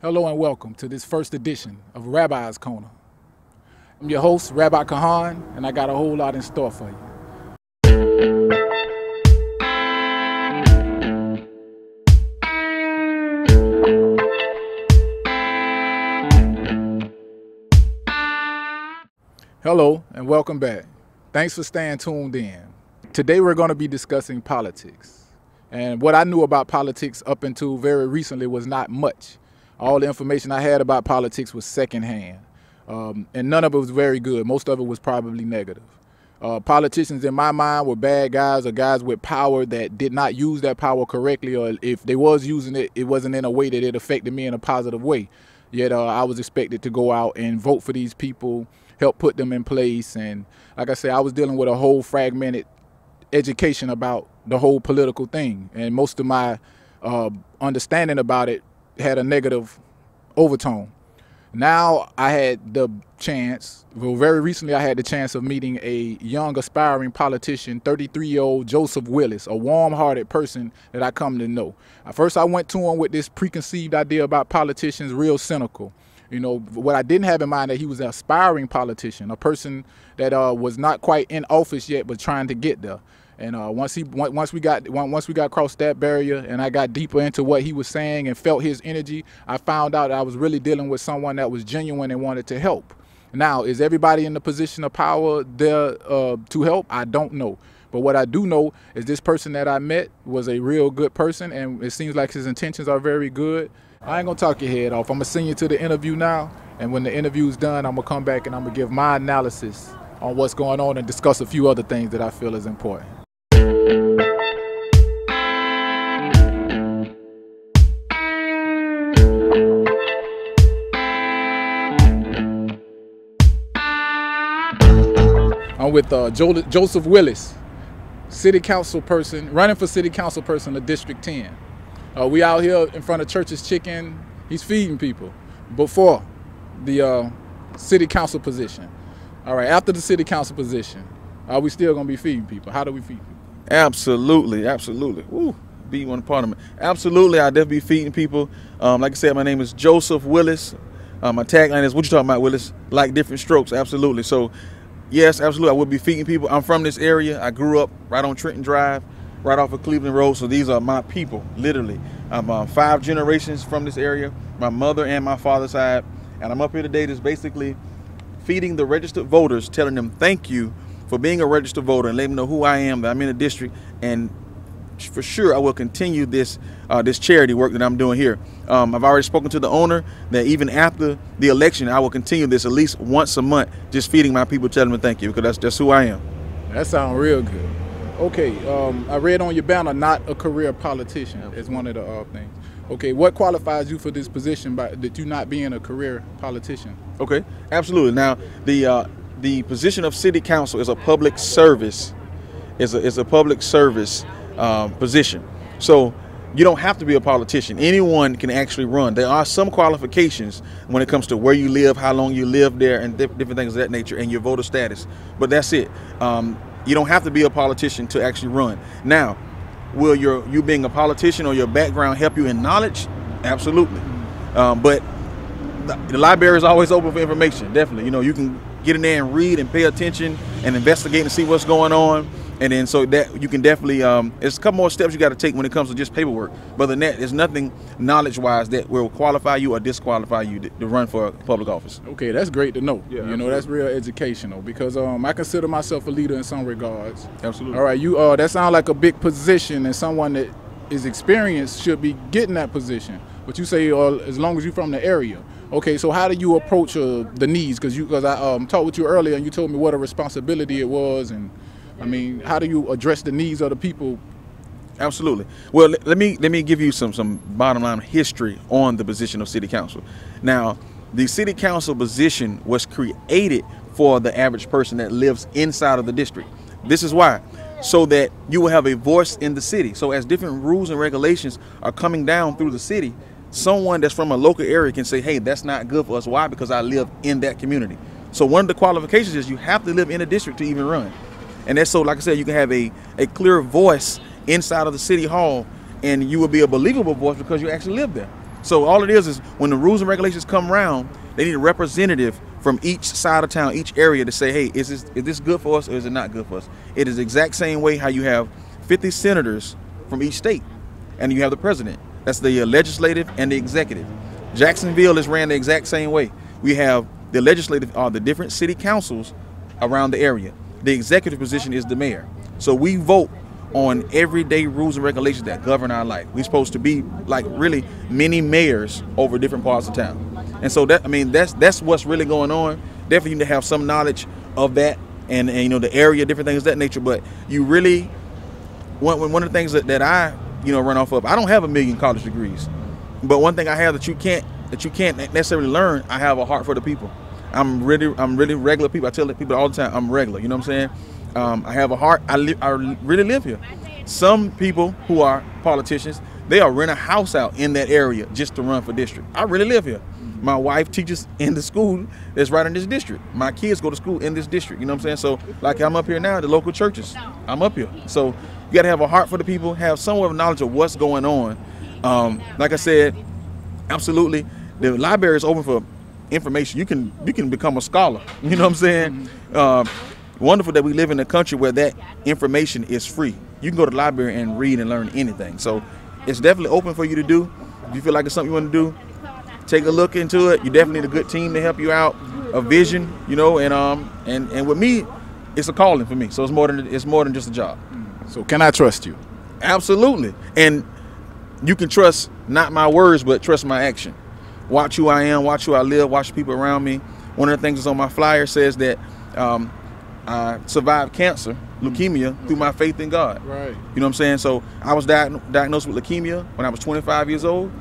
Hello and welcome to this first edition of Rabbi's Corner. I'm your host, Rabbi Kahan, and I got a whole lot in store for you. Hello and welcome back. Thanks for staying tuned in. Today we're going to be discussing politics. And what I knew about politics up until very recently was not much. All the information I had about politics was secondhand. And none of it was very good. Most of it was probably negative. Politicians in my mind were bad guys or guys with power that did not use that power correctly, or if they was using it, it wasn't in a way that it affected me in a positive way. Yet I was expected to go out and vote for these people, help put them in place. And like I said, I was dealing with a whole fragmented education about the whole political thing. And most of my understanding about it had a negative overtone. Now I had the chance, well, very recently I had the chance of meeting a young aspiring politician, 33-year-old Joseph Willis, a warm-hearted person that I come to know. At first I went to him with this preconceived idea about politicians, real cynical. You know, what I didn't have in mind, that he was an aspiring politician, a person that was not quite in office yet, but trying to get there. And once we got across that barrier and I got deeper into what he was saying and felt his energy, I found out I was really dealing with someone that was genuine and wanted to help. Now, is everybody in the position of power there to help? I don't know. But what I do know is this person that I met was a real good person, and it seems like his intentions are very good. I ain't gonna talk your head off. I'm gonna send you to the interview now, and when the interview's done, I'm gonna come back and I'm gonna give my analysis on what's going on and discuss a few other things that I feel is important. I'm with Joseph Willis, city council person, running for city council person of District 10. We out here in front of Church's Chicken. He's feeding people before the city council position. All right, after the city council position, are we still gonna be feeding people? How do we feed people? Absolutely, absolutely. Woo, be one part of me. Absolutely, I'll definitely be feeding people. Like I said, my name is Joseph Willis. My tagline is, what you talking about, Willis? Like different strokes, absolutely. So, yes, absolutely, I will be feeding people. I'm from this area. I grew up right on Trenton Drive, right off of Cleveland Road. So these are my people, literally. I'm 5 generations from this area, my mother and my father's side. And I'm up here today just basically feeding the registered voters, telling them thank you for being a registered voter and letting them know who I am, that I'm in the district. And for sure, I will continue this this charity work that I'm doing here. I've already spoken to the owner that even after the election, I will continue this at least once a month, just feeding my people, telling them thank you, because that's just who I am. That sounds real good. Okay, I read on your banner, not a career politician, as one of the things. Okay, what qualifies you for this position by that you not being a career politician? Okay, absolutely. Now, the position of city council is a public service, is a public service position. So you don't have to be a politician. Anyone can actually run. There are some qualifications when it comes to where you live, how long you live there, and different things of that nature, and your voter status. But that's it. You don't have to be a politician to actually run. Now, will you being a politician or your background help you in knowledge? Absolutely. But the library is always open for information. Definitely. You know, you can get in there and read and pay attention and investigate and see what's going on. And then so that you can definitely, there's a couple more steps you got to take when it comes to just paperwork. But than that, there's nothing knowledge-wise that will qualify you or disqualify you to run for a public office. Okay, that's great to know. Yeah, you know, that's real educational, because I consider myself a leader in some regards. Absolutely. All right, that sounds like a big position, and someone that is experienced should be getting that position. But you say as long as you're from the area. Okay, so how do you approach the needs? Because I talked with you earlier, and you told me what a responsibility it was, and I mean, how do you address the needs of the people? Absolutely. Well, let me give you some bottom line history on the position of city council. Now, the city council position was created for the average person that lives inside of the district. This is why, so that you will have a voice in the city. So as different rules and regulations are coming down through the city, someone that's from a local area can say, hey, that's not good for us. Why? Because I live in that community. So one of the qualifications is you have to live in a district to even run. And that's so, like I said, you can have a clear voice inside of the city hall, and you will be a believable voice because you actually live there. So all it is when the rules and regulations come around, they need a representative from each side of town, each area, to say, hey, is this good for us or is it not good for us? It is the exact same way how you have 50 senators from each state, and you have the president. That's the legislative and the executive. Jacksonville is ran the exact same way. We have the legislative are the different city councils around the area. The executive position is the mayor. So we vote on everyday rules and regulations that govern our life. We're supposed to be like really mini mayors over different parts of town. And so that's what's really going on. Definitely need to have some knowledge of that and you know, the area, different things of that nature. But you really, one of the things that I, you know, run off of, I don't have 1 million college degrees, but one thing I have that you can't necessarily learn, I have a heart for the people. I'm really regular people. I tell people all the time, I'm regular. You know what I'm saying? I have a heart. I really live here. Some people who are politicians, they'll rent a house out in that area just to run for district. I really live here. My wife teaches in the school that's right in this district. My kids go to school in this district. You know what I'm saying? So like I'm up here now, the local churches, I'm up here. So you got to have a heart for the people, have somewhat of knowledge of what's going on. Like I said, absolutely, the library is open for information. You can become a scholar. You know what I'm saying? Wonderful that we live in a country where that information is free. You can go to the library and read and learn anything. So it's definitely open for you to do. If you feel like it's something you want to do, take a look into it. You definitely need a good team to help you out, a vision, you know, and with me, it's a calling for me. So it's more than just a job. So can I trust you? Absolutely. And you can trust not my words, but trust my action. Watch who I am, watch who I live, watch the people around me. One of the things that's on my flyer says that I survived cancer, leukemia, through my faith in God. Right. You know what I'm saying? So I was diagnosed with leukemia when I was 25 years old.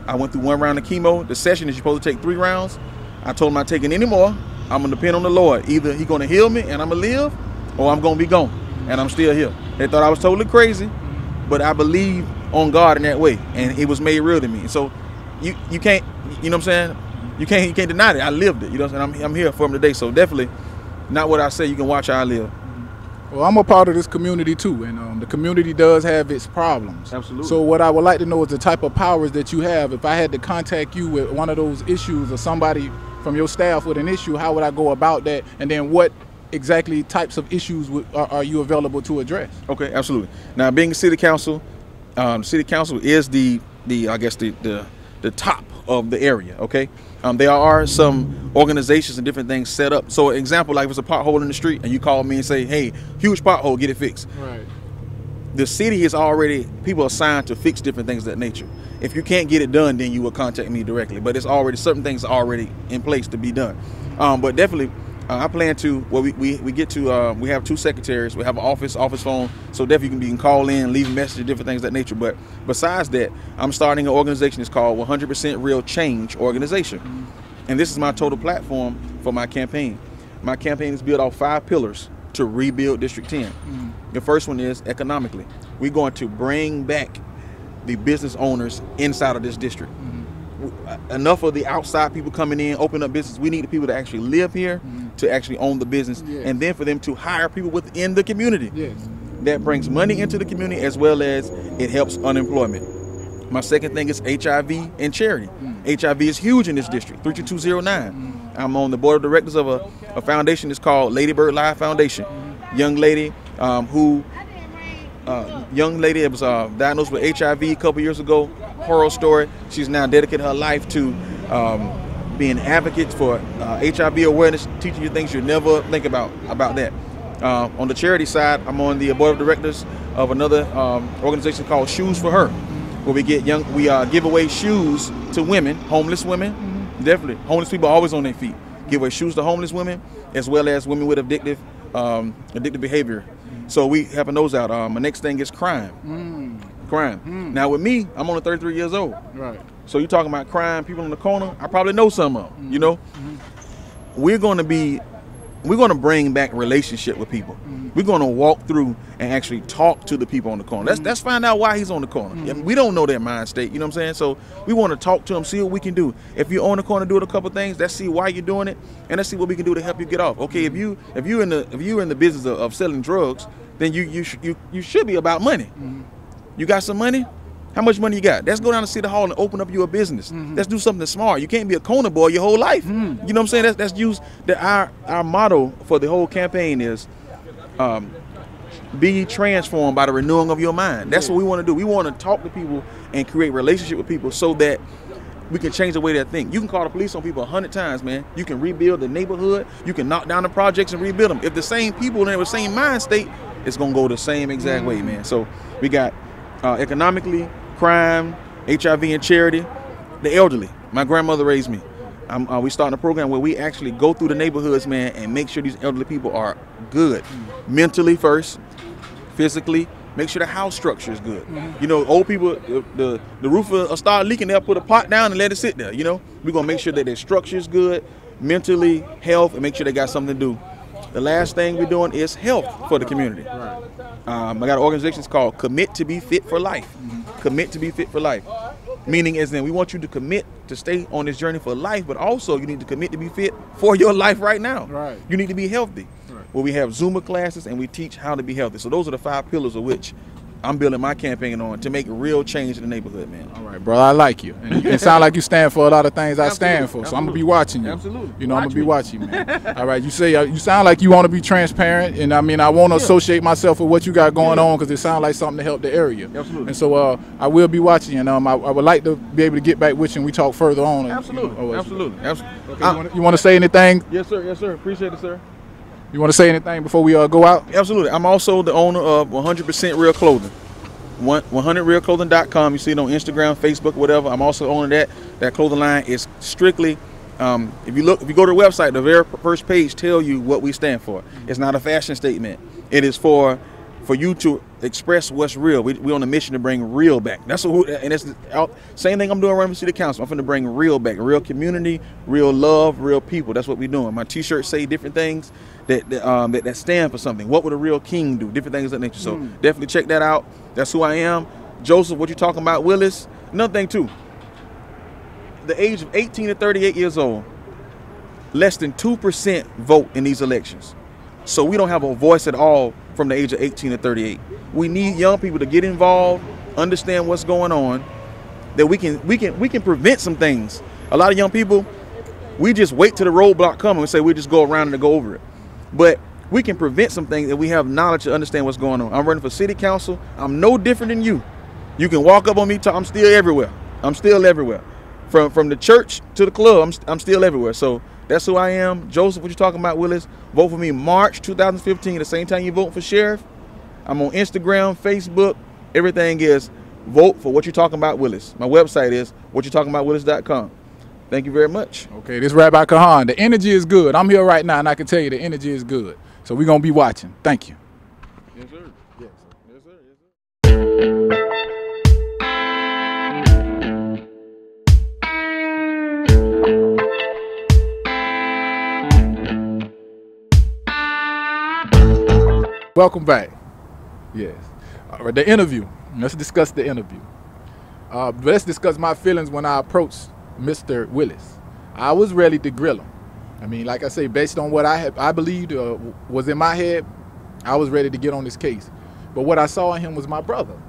I went through 1 round of chemo. The session is supposed to take 3 rounds. I told him I'm not taking any more. I'm gonna depend on the Lord. Either He's gonna heal me and I'm gonna live, or I'm gonna be gone. And I'm still here. They thought I was totally crazy, but I believe on God in that way, and it was made real to me. So you can't, you know what I'm saying? You can't deny it. I lived it. You know what I'm saying? I'm here for Him today. So definitely, not what I say. You can watch how I live. Well, I'm a part of this community too, and the community does have its problems. Absolutely. So what I would like to know is the type of powers that you have. If I had to contact you with one of those issues, or somebody from your staff with an issue, how would I go about that? And then what exactly types of issues are you available to address? Okay, absolutely. Now, being a city council is the I guess the top of the area. Okay, there are some organizations and different things set up. So, example, like if it's a pothole in the street and you call me and say, "Hey, huge pothole, get it fixed." Right. The city is already people assigned to fix different things of that nature. If you can't get it done, then you will contact me directly. But it's already certain things already in place to be done. But definitely. I plan to, well, we get to, we have 2 secretaries, we have an office phone, so definitely you can call in, leave a message, different things of that nature. But besides that, I'm starting an organization. It's called 100% Real Change Organization. And this is my total platform for my campaign. My campaign is built off 5 pillars to rebuild District 10. The first one is economically. We're going to bring back the business owners inside of this district. Enough of the outside people coming in, open up business. We need the people to actually live here, to actually own the business, and then for them to hire people within the community. That brings money into the community, as well as it helps unemployment. My second thing is HIV and charity. HIV is huge in this district, 32209. I'm on the board of directors of a foundation that's called Lady Bird Live Foundation. Young lady that was diagnosed with HIV a couple years ago. Horror story. She's now dedicated her life to being an advocate for HIV awareness, teaching you things you never think about that. On the charity side, I'm on the board of directors of another organization called Shoes for Her, where we give away shoes to women, homeless women. Definitely, homeless people are always on their feet. Give away shoes to homeless women, as well as women with addictive behavior. So we helping those out. My next thing is crime. Now with me, I'm only 33 years old. Right. So you're talking about crime, people on the corner. I probably know some of them. You know, we're going to bring back relationship with people. We're going to walk through and actually talk to the people on the corner. Let's find out why he's on the corner. We don't know their mind state. You know what I'm saying? So we want to talk to them, see what we can do. If you're on the corner doing a couple things, let's see why you're doing it, and let's see what we can do to help you get off. Okay, if you're in the business of selling drugs, then you should be about money. You got some money? How much money you got? Let's go down to City Hall and open up your business. Let's do something smart. You can't be a corner boy your whole life. You know what I'm saying? That's used. Our motto for the whole campaign is be transformed by the renewing of your mind. That's what we want to do. We want to talk to people and create relationship with people so that we can change the way they think. You can call the police on people 100 times, man. You can rebuild the neighborhood. You can knock down the projects and rebuild them. If the same people in the same mind state, it's going to go the same exact way, man. So we got economically, crime, HIV and charity, the elderly. My grandmother raised me. We starting a program where we actually go through the neighborhoods, man, and make sure these elderly people are good. Mentally first, physically, make sure the house structure is good. You know, old people, the roof will start leaking, they'll put a pot down and let it sit there, you know. We're going to make sure that their structure is good, mentally, health, and make sure they got something to do. The last thing we're doing is health for the community. I got an organization called Commit to be Fit for Life. Commit to be fit for life. Meaning as in we want you to commit to stay on this journey for life, but also you need to commit to be fit for your life right now. You need to be healthy. Well, we have Zumba classes and we teach how to be healthy. So those are the 5 pillars of which I'm building my campaign on to make real change in the neighborhood, man. All right, bro, I like you. And it sounds like you stand for a lot of things I stand for. So I'm going to be watching you. Absolutely. You know, I'm going to be watching you, man. All right, you say you sound like you want to be transparent. And I mean, I want to associate myself with what you got going on because it sounds like something to help the area. Absolutely. And so I will be watching. And I would like to be able to get back with you and we talk further on. Absolutely. You know, Absolutely. Okay, you want to say anything? Yes, sir. Yes, sir. Appreciate it, sir. You want to say anything before we go out? Absolutely. I'm also the owner of 100% Real Clothing. 100realclothing.com. You see it on Instagram, Facebook, whatever. I'm also owning that. That clothing line is strictly, if you go to the website, the very first page tell you what we stand for. It's not a fashion statement. It is for you to express what's real. We're on a mission to bring real back. That's what, and it's the same thing I'm doing around the city council. I'm going to bring real back, real community, real love, real people. That's what we're doing. My T-shirts say different things that stand for something. What would a real king do? Different things of that nature. So definitely check that out. That's who I am. Joseph, what you talking about? Willis. Another thing too. The age of 18 to 38 years old, less than 2% vote in these elections. So we don't have a voice at all from the age of 18 to 38. We need young people to get involved, understand what's going on, that we can prevent some things. A lot of young people, we just wait till the roadblock comes and say we just go around and go over it. But we can prevent some things, and we have knowledge to understand what's going on. I'm running for city council. I'm no different than you. You can walk up on me, I'm still everywhere. I'm still everywhere. From the church to the club, I'm still everywhere. So that's who I am. Joseph, what you talking about, Willis? Vote for me March 2015, the same time you vote for sheriff. I'm on Instagram, Facebook. Everything is vote for what you're talking about, Willis. My website is whatyourtalkingaboutwillis.com. Thank you very much. Okay, this is Rabbi Kahan. The energy is good. I'm here right now, and I can tell you the energy is good. So we're going to be watching. Thank you. Yes, sir. Yes, sir. Yes, sir. Yes, sir. Welcome back. Yes. All right, the interview. Let's discuss the interview. Let's discuss my feelings when I approached Mr. Willis. I was ready to grill him. I mean, like I say, based on what I believed was in my head, I was ready to get on this case. But what I saw in him was my brother.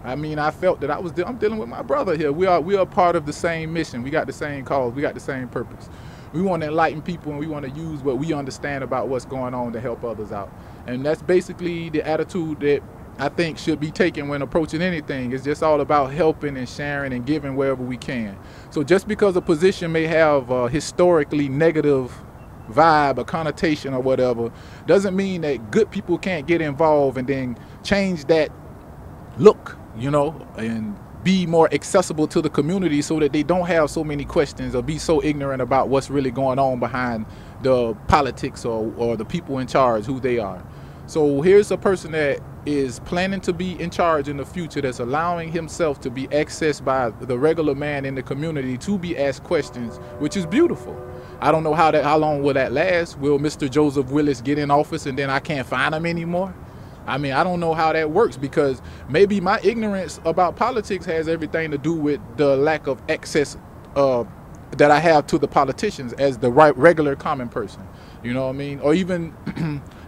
I mean, I felt that I'm dealing with my brother here. We are part of the same mission. We got the same cause. We got the same purpose. We want to enlighten people, and we want to use what we understand about what's going on to help others out. And that's basically the attitude that I think should be taken when approaching anything. It's just all about helping and sharing and giving wherever we can. So just because a position may have a historically negative vibe, a connotation or whatever, doesn't mean that good people can't get involved and then change that look, you know, and be more accessible to the community so that they don't have so many questions or be so ignorant about what's really going on behind the politics or the people in charge, who they are. So here's a person that is planning to be in charge in the future, that's allowing himself to be accessed by the regular man in the community to be asked questions, which is beautiful. I don't know how long will that last. Will Mr. Joseph Willis get in office and then I can't find him anymore? I mean, I don't know how that works, because maybe my ignorance about politics has everything to do with the lack of access that I have to the politicians as the regular common person. You know what I mean? Or even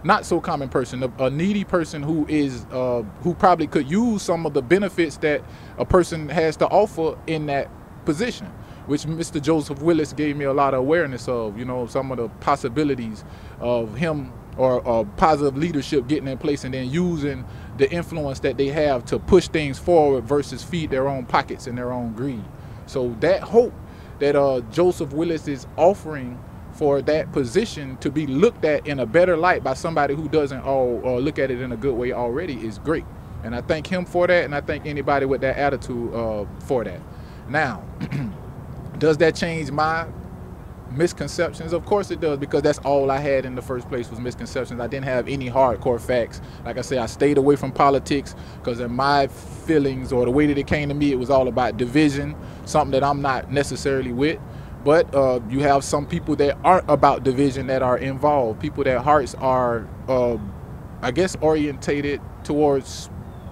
not so common person, a needy person who is who probably could use some of the benefits that a person has to offer in that position, which Mr. Joseph Willis gave me a lot of awareness of. You know, some of the possibilities of him or positive leadership getting in place and then using the influence that they have to push things forward versus feed their own pockets and their own greed. So that hope that Joseph Willis is offering for that position to be looked at in a better light by somebody who doesn't look at it in a good way already is great. And I thank him for that, and I thank anybody with that attitude for that. Now, does that change my misconceptions? Of course it does, because that's all I had in the first place was misconceptions. I didn't have any hardcore facts. Like I said, I stayed away from politics because in my feelings or the way that it came to me, it was all about division, something that I'm not necessarily with. But you have some people that aren't about division that are involved, people that hearts are, I guess, orientated towards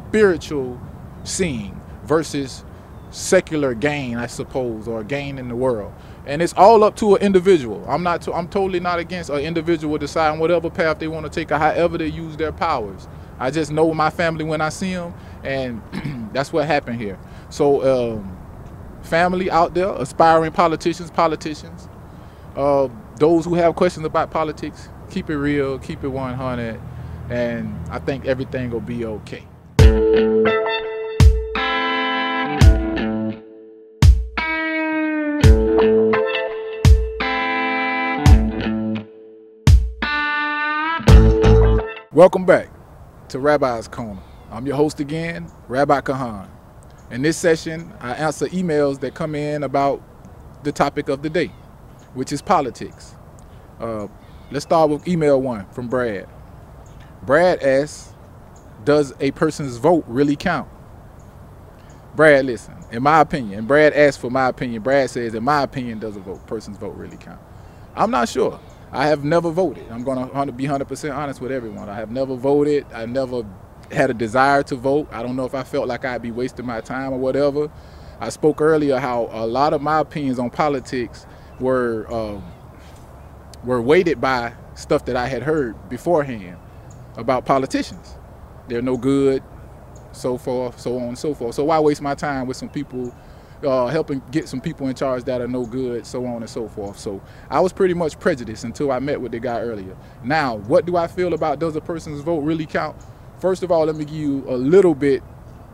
spiritual seeing versus secular gain, I suppose, or gain in the world. And it's all up to an individual. I'm totally not against an individual deciding whatever path they want to take or however they use their powers. I just know my family when I see them, and that's what happened here. So family out there, aspiring politicians, those who have questions about politics, keep it real, keep it 100, and I think everything will be okay. Welcome back to Rabbi's Corner. I'm your host again, Rabbi Kahan. In this session, I answer emails that come in about the topic of the day, which is politics. Let's start with email 1 from Brad. Brad asks, does a person's vote really count? Brad, listen, in my opinion, Brad asked for my opinion. Brad says, in my opinion, does a person's vote really count? I'm not sure. I have never voted. I'm going to be 100% honest with everyone. I have never voted. I never had a desire to vote. I don't know if I felt like I'd be wasting my time or whatever. I spoke earlier how a lot of my opinions on politics were weighted by stuff that I had heard beforehand about politicians. They're no good, so forth, so on and so forth. So why waste my time with some people helping get some people in charge that are no good, so on and so forth. So I was pretty much prejudiced until I met with the guy earlier. Now, what do I feel about does a person's vote really count? First of all, let me give you a little bit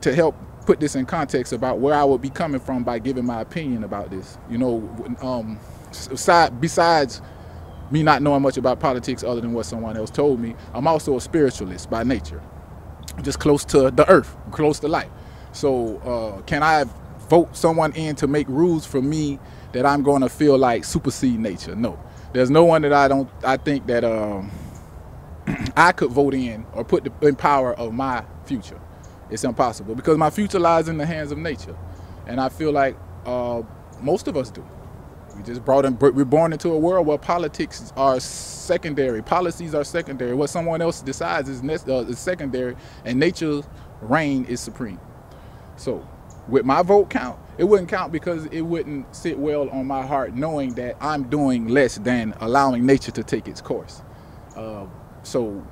to help put this in context about where I would be coming from by giving my opinion about this. You know, besides me not knowing much about politics other than what someone else told me, I'm also a spiritualist by nature. Just close to the earth, close to life. So can I vote someone in to make rules for me that I'm going to feel like supersede nature? No. There's no one that I think that I could vote in or put in power of my future. It's impossible because my future lies in the hands of nature. And I feel like most of us do. We're born into a world where politics are secondary, policies are secondary. What someone else decides is secondary, and nature's reign is supreme. So, would my vote count? It wouldn't count because it wouldn't sit well on my heart knowing that I'm doing less than allowing nature to take its course. So,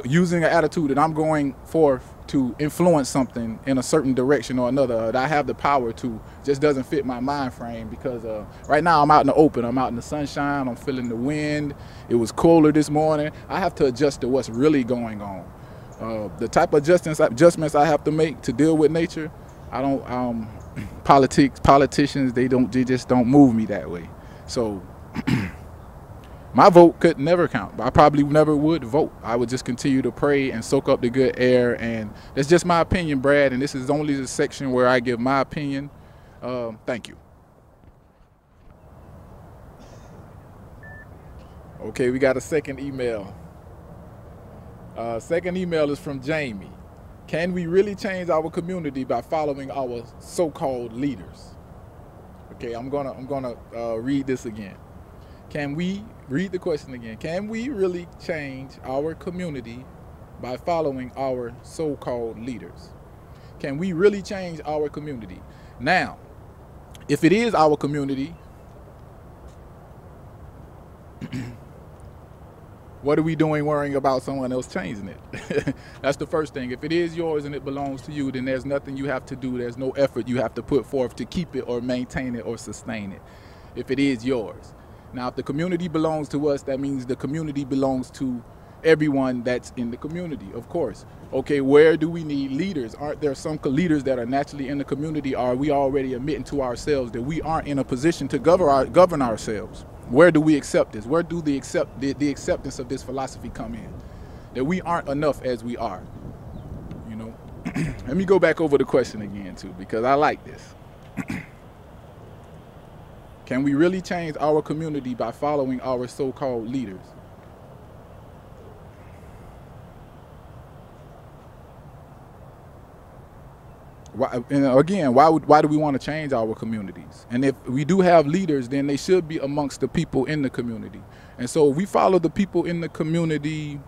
using an attitude that I'm going forth to influence something in a certain direction or another that I have the power to just doesn't fit my mind frame because right now I'm out in the open. I'm out in the sunshine. I'm feeling the wind. It was cooler this morning. I have to adjust to what's really going on. The type of adjustments I have to make to deal with nature, I don't. Politicians, they just don't move me that way. So my vote could never count. I probably never would vote. I would just continue to pray and soak up the good air. And that's just my opinion, Brad. And this is only the section where I give my opinion. Thank you. Okay, we got a second email. Second email is from Jamie. Can we really change our community by following our so-called leaders? Okay, I'm gonna read this again. Can we read the question again? Can we really change our community by following our so-called leaders? Can we really change our community? Now, if it is our community, What are we doing worrying about someone else changing it? That's the first thing. If it is yours and it belongs to you, then there's nothing you have to do. There's no effort you have to put forth to keep it or maintain it or sustain it, if it is yours. Now, if the community belongs to us, that means the community belongs to everyone that's in the community, of course. Okay, where do we need leaders? Aren't there some leaders that are naturally in the community? Are we already admitting to ourselves that we aren't in a position to govern ourselves? Where do we accept this? Where do the acceptance of this philosophy come in? That we aren't enough as we are, you know? Let me go back over the question again too, because I like this. Can we really change our community by following our so-called leaders? Why do we want to change our communities? And if we do have leaders, then they should be amongst the people in the community. And so if we follow the people in the community,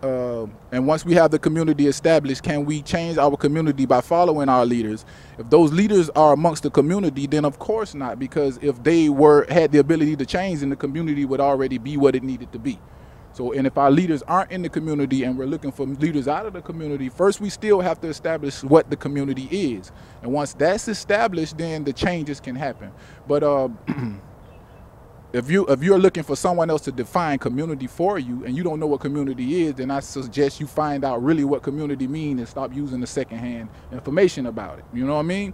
and once we have the community established, can we change our community by following our leaders? If those leaders are amongst the community, then of course not, because if they had the ability to change, then the community would already be what it needed to be. So, and if our leaders aren't in the community and we're looking for leaders out of the community, first we still have to establish what the community is. And once that's established, then the changes can happen. But if you're looking for someone else to define community for you and you don't know what community is, then I suggest you find out really what community means and stop using the secondhand information about it. You know what I mean?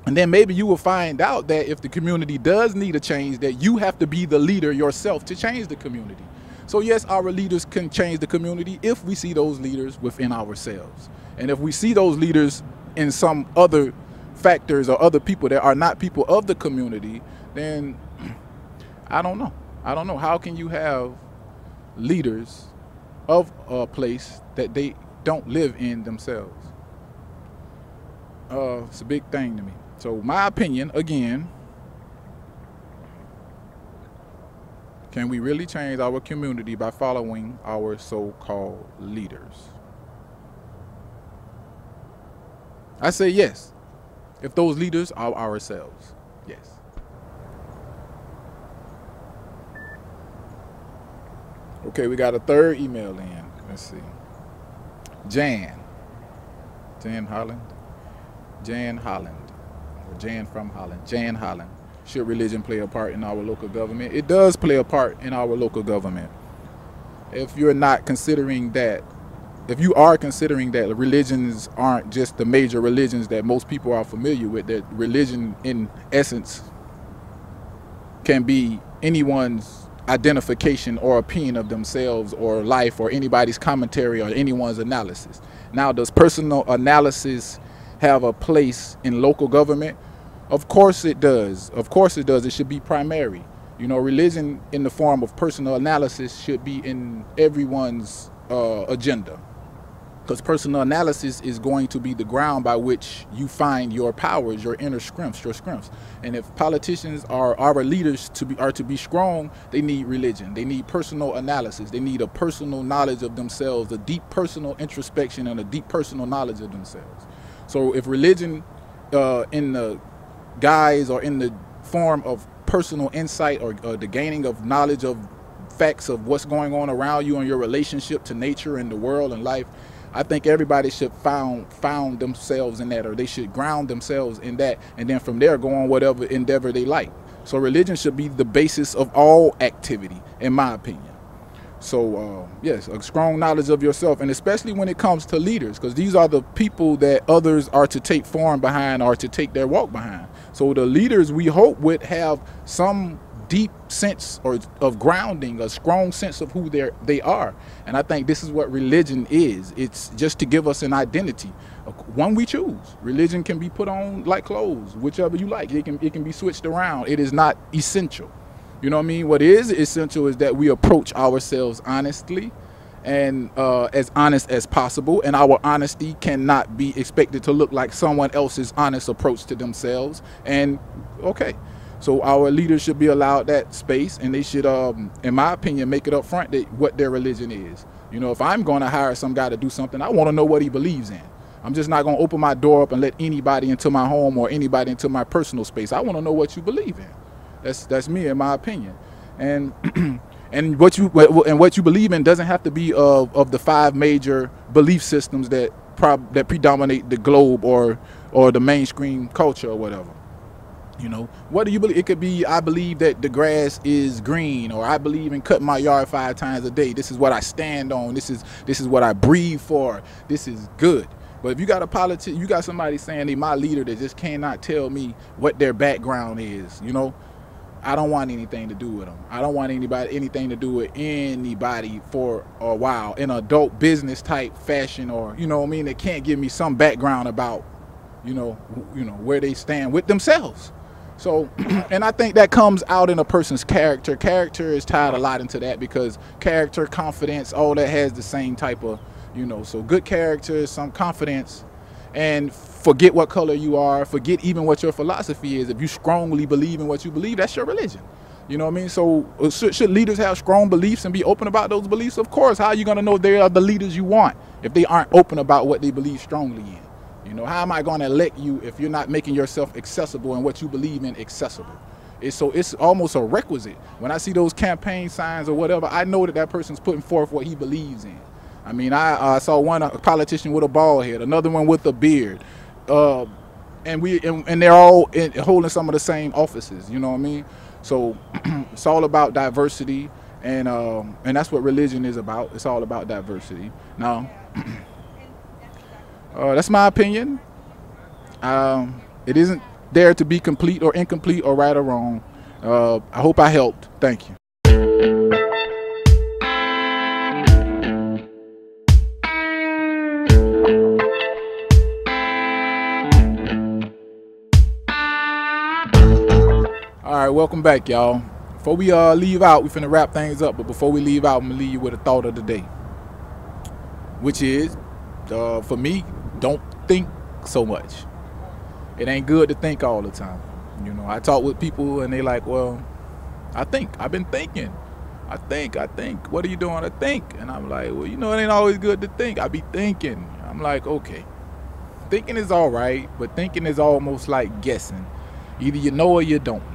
And then maybe you will find out that if the community does need a change, that you have to be the leader yourself to change the community. So yes, our leaders can change the community if we see those leaders within ourselves. And if we see those leaders in some other factors or other people that are not people of the community, then I don't know. I don't know. How can you have leaders of a place that they don't live in themselves? It's a big thing to me. So my opinion, again, can we really change our community by following our so-called leaders? I say yes, if those leaders are ourselves, yes. Okay, we got a third email in. Let's see. Jan Holland, or Jan from Holland, Jan Holland. Should religion play a part in our local government? It does play a part in our local government. If you're not considering that, if you are considering that religions aren't just the major religions that most people are familiar with, that religion in essence can be anyone's identification or opinion of themselves or life or anybody's commentary or anyone's analysis. Now, does personal analysis have a place in local government? Of course it does. Of course it does. It should be primary. You know, religion in the form of personal analysis should be in everyone's agenda, because personal analysis is going to be the ground by which you find your powers, your inner strengths, And if politicians are our leaders are to be strong, they need religion. They need personal analysis. They need a personal knowledge of themselves, a deep personal introspection, and a deep personal knowledge of themselves. So if religion in the guise or in the form of personal insight or the gaining of knowledge of facts of what's going on around you and your relationship to nature and the world and life, I think everybody should found themselves in that, or they should ground themselves in that, and then from there go on whatever endeavor they like. So religion should be the basis of all activity, in my opinion. So yes, a strong knowledge of yourself, and especially when it comes to leaders, because these are the people that others are to take form behind or to take their walk behind. So the leaders, we hope, would have some deep sense of grounding, a strong sense of who they are. And I think this is what religion is. It's just to give us an identity, one we choose. Religion can be put on like clothes, whichever you like. It can be switched around. It is not essential. You know what I mean? What is essential is that we approach ourselves honestly and as honest as possible. And our honesty cannot be expected to look like someone else's honest approach to themselves. And okay, so our leaders should be allowed that space, and they should, in my opinion, make it up front that what their religion is. You know, if I'm going to hire some guy to do something, I want to know what he believes in. I'm just not going to open my door up and let anybody into my home or anybody into my personal space. I want to know what you believe in. That's me, in my opinion. and and what you believe in doesn't have to be of the 5 major belief systems that predominate the globe or the mainstream culture or whatever. You know, what do you believe? It could be, I believe that the grass is green, or I believe in cutting my yard 5 times a day. This is what I stand on. This is what I breathe for. This is good. But if you got you got somebody saying they my leader that just cannot tell me what their background is, you know, I don't want anything to do with them. I don't want anything to do with anybody for a while in an adult business type fashion, or, you know what I mean, they can't give me some background about, you know, where they stand with themselves. So, and I think that comes out in a person's character. Character is tied a lot into that, because character, confidence, all that has the same type of, you know, so good character, some confidence, and forget what color you are, forget even what your philosophy is. If you strongly believe in what you believe, that's your religion. You know what I mean? So should leaders have strong beliefs and be open about those beliefs? Of course. How are you going to know they are the leaders you want if they aren't open about what they believe strongly in? You know, how am I going to elect you if you're not making yourself accessible and what you believe in accessible? It's almost a requisite. When I see those campaign signs or whatever, I know that person's putting forth what he believes in. I mean, I saw a politician with a bald head, another one with a beard, and they're all holding some of the same offices. You know what I mean? So it's all about diversity, and that's what religion is about. It's all about diversity. Now, that's my opinion. It isn't there to be complete or incomplete or right or wrong. I hope I helped. Thank you. All right, welcome back, y'all. Before we leave out, we finna wrap things up, but before we leave out, I'm gonna leave you with a thought of the day, which is, for me, don't think so much. It ain't good to think all the time. You know, I talk with people and they like, well, I've been thinking. I think, what are you doing? I think. And I'm like, well, you know, it ain't always good to think. I be thinking. I'm like, okay, thinking is all right, but thinking is almost like guessing. Either you know or you don't know.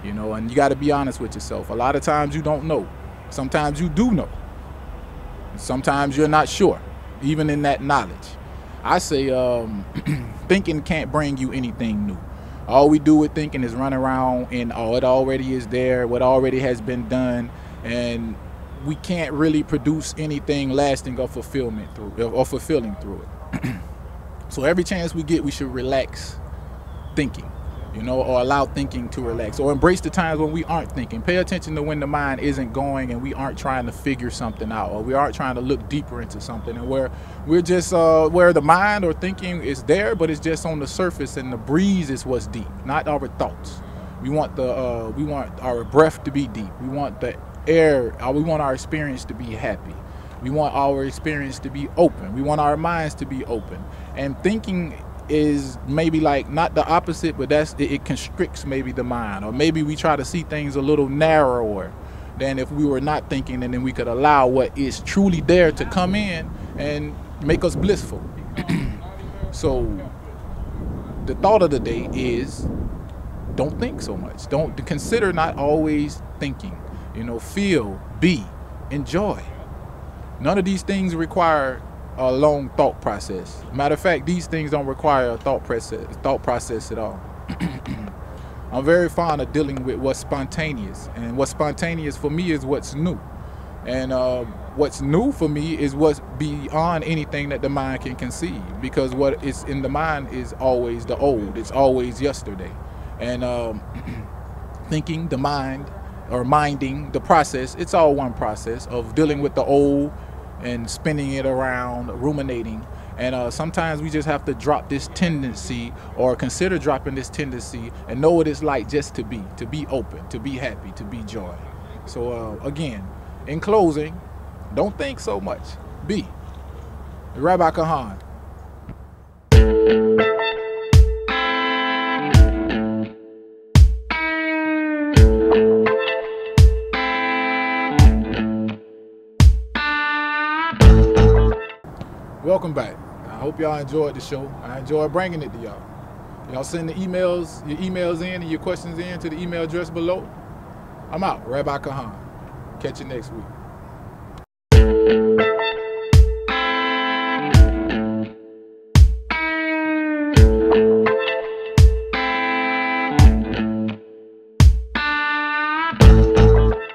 You know, and you got to be honest with yourself. A lot of times you don't know. Sometimes you do know. Sometimes you're not sure, even in that knowledge. I say thinking can't bring you anything new. All we do with thinking is run around and it already is there, what already has been done, and we can't really produce anything lasting or fulfilling through it. So every chance we get, we should relax thinking. You know, or allow thinking to relax, or embrace the times when we aren't thinking. Pay attention to when the mind isn't going and we aren't trying to figure something out, or we aren't trying to look deeper into something, and where we're just where the mind or thinking is there, but it's just on the surface, and the breeze is what's deep, not our thoughts. We want our breath to be deep. We want the air. We want our experience to be happy. We want our experience to be open. We want our minds to be open. And thinking is maybe like not the opposite, but it constricts maybe the mind, or maybe we try to see things a little narrower than if we were not thinking, and then we could allow what is truly there to come in and make us blissful. So the thought of the day is, don't think so much. Don't consider not always thinking. You know, feel, be, enjoy. None of these things require a long thought process. Matter of fact, these things don't require a thought process at all. I'm very fond of dealing with what's spontaneous, and what's spontaneous for me is what's new, and what's new for me is what's beyond anything that the mind can conceive, because what is in the mind is always the old. It's always yesterday. And thinking, the mind, or minding, the process, it's all one process of dealing with the old and spinning it around, ruminating. And sometimes we just have to drop this tendency, or consider dropping this tendency, and know what it's like just to be open, to be happy, to be joy. So again, in closing, don't think so much. Be. Rabbi Kahan. Welcome back. I hope y'all enjoyed the show. I enjoyed bringing it to y'all. Y'all send your emails in and your questions in to the email address below. I'm out. Rabbi Kahan. Catch you next week.